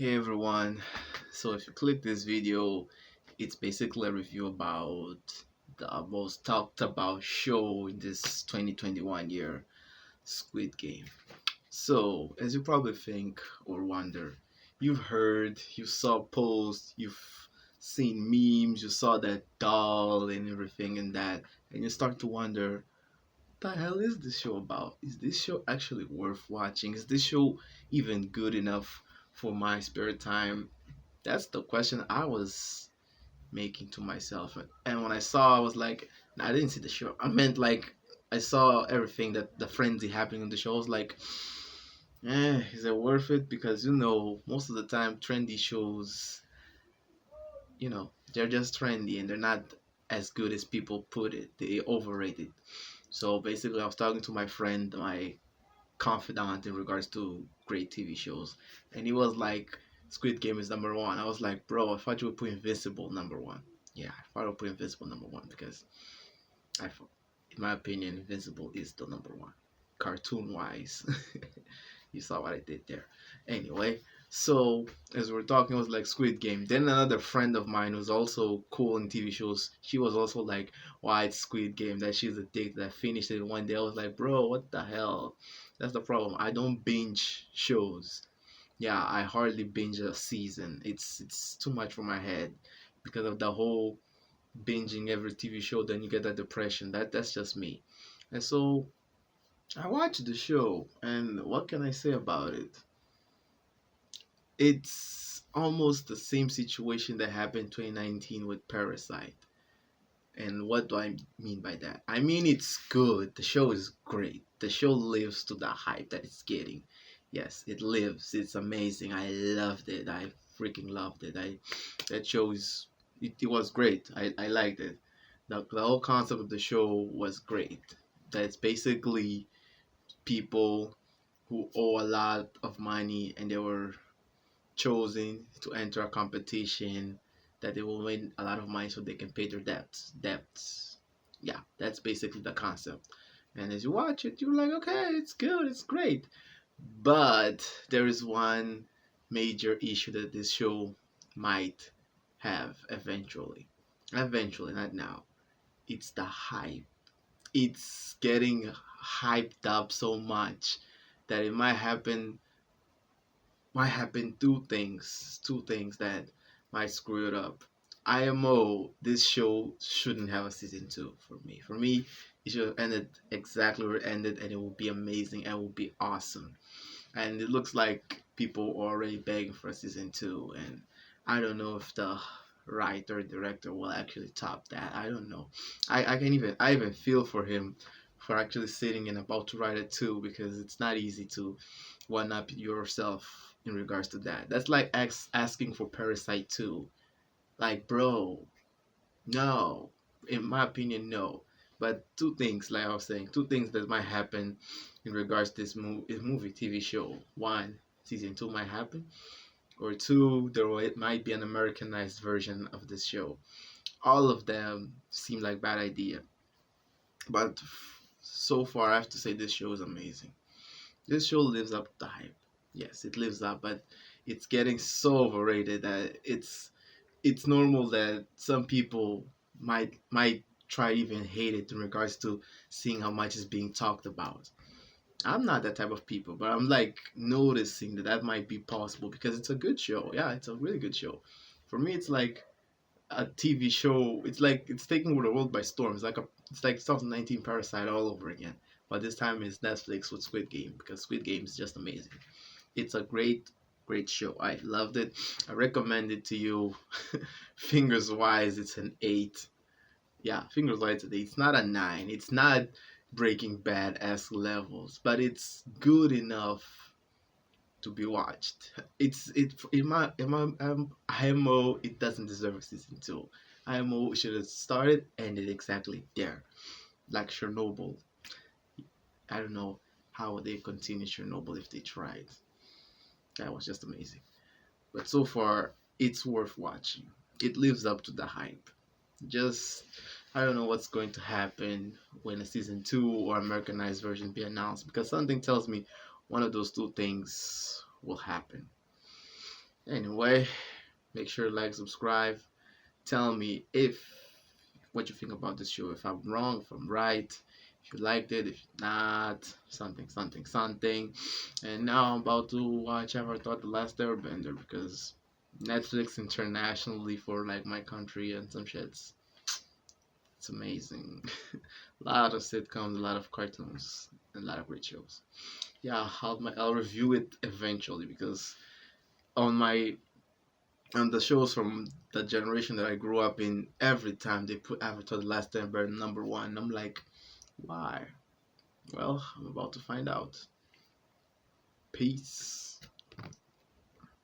Hey everyone, so if you click this video, it's basically a review about the most talked about show in this 2021 year, Squid Game. So, as you probably think or wonder, you've heard, you saw posts, you've seen memes, you saw that doll and everything and that, and you start to wonder, what the hell is this show about? Is this show actually worth watching? Is this show even good enough for my spare time? That's the question I was making to myself. And when I saw, I was like, nah, I didn't see the show. I meant like I saw everything that the frenzy happening on the show. I was like, is it worth it? Because most of the time, trendy shows, they're just trendy and they're not as good as people put it. They overrate it. So basically, I was talking to my friend, my confidant in regards to great TV shows, and he was like, "Squid Game is number one." I was like, "Bro, I thought you would put Invincible number one." Yeah, I thought I would put Invincible number one because in my opinion, Invincible is the number one, cartoon wise. You saw what I did there. Anyway, so as we're talking, it was like Squid Game. Then another friend of mine who's also cool in TV shows, she was also like, why it's Squid Game, that she's addicted. I finished it in one day. I was like, bro, what the hell? That's the problem. I don't binge shows. Yeah, I hardly binge a season. It's too much for my head because of the whole binging every TV show. Then you get that depression. That's just me. And so I watched the show, and what can I say about it? It's almost the same situation that happened 2019 with Parasite. And what do I mean by that? I mean, it's good. The show is great. The show lives to the hype that it's getting. Yes, it lives. It's amazing. I loved it. I freaking loved it. That show it was great. I liked it. The whole concept of the show was great. That's basically people who owe a lot of money and they were chosen to enter a competition that they will win a lot of money so they can pay their debts. Yeah, that's basically the concept. And as you watch it, you're like, okay, it's good, it's great. But there is one major issue that this show might have eventually. Eventually, not now. It's the hype. It's getting hyped up so much that it might happen two things that might screw it up. IMO, this show shouldn't have a season two for me. For me, it should have ended exactly where it ended, and it will be amazing and will be awesome. And it looks like people are already begging for a season two, and I don't know if the writer director will actually top that. I don't know. I even feel for him for actually sitting and about to write it too, because it's not easy to one up yourself in regards to that. That's like asking for Parasite 2. Like, bro, no. In my opinion, no. But two things, like I was saying, two things that might happen in regards to this movie TV show. One, season 2 might happen, or two, it might be an Americanized version of this show. All of them seem like bad idea, but so far I have to say this show is amazing. This show lives up to the hype. Yes, it lives up, but it's getting so overrated that it's normal that some people might try to even hate it in regards to seeing how much is being talked about. I'm not that type of people, but I'm like noticing that might be possible because it's a good show. Yeah, it's a really good show. For me, it's like a TV show. It's like it's taking the world by storm. It's like 2019 Parasite all over again. But this time it's Netflix with Squid Game because Squid Game is just amazing. It's a great show. I loved it. I recommend it to you. Fingers wise, it's an 8. Yeah, fingers wise, it's an 8. It's not a 9. It's not Breaking Bad esque levels, but it's good enough to be watched. IMO. It doesn't deserve a season two. IMO should have started ended exactly there, like Chernobyl. I don't know how they continue Chernobyl if they tried. That was just amazing. But so far, it's worth watching. It lives up to the hype. Just I don't know what's going to happen when a season two or Americanized version be announced because something tells me one of those two things will happen. Anyway, make sure to like, subscribe. Tell me if what you think about this show. If I'm wrong, if I'm right, if you liked it, if not, something, something, something. And now I'm about to watch Avatar: The Last Airbender because Netflix internationally for like my country and some shits. It's amazing. A lot of sitcoms, a lot of cartoons, and a lot of great shows. Yeah, I'll review it eventually because on my on the shows from the generation that I grew up in, every time they put Avatar: The Last Airbender number one, I'm like, why? Well, I'm about to find out. Peace.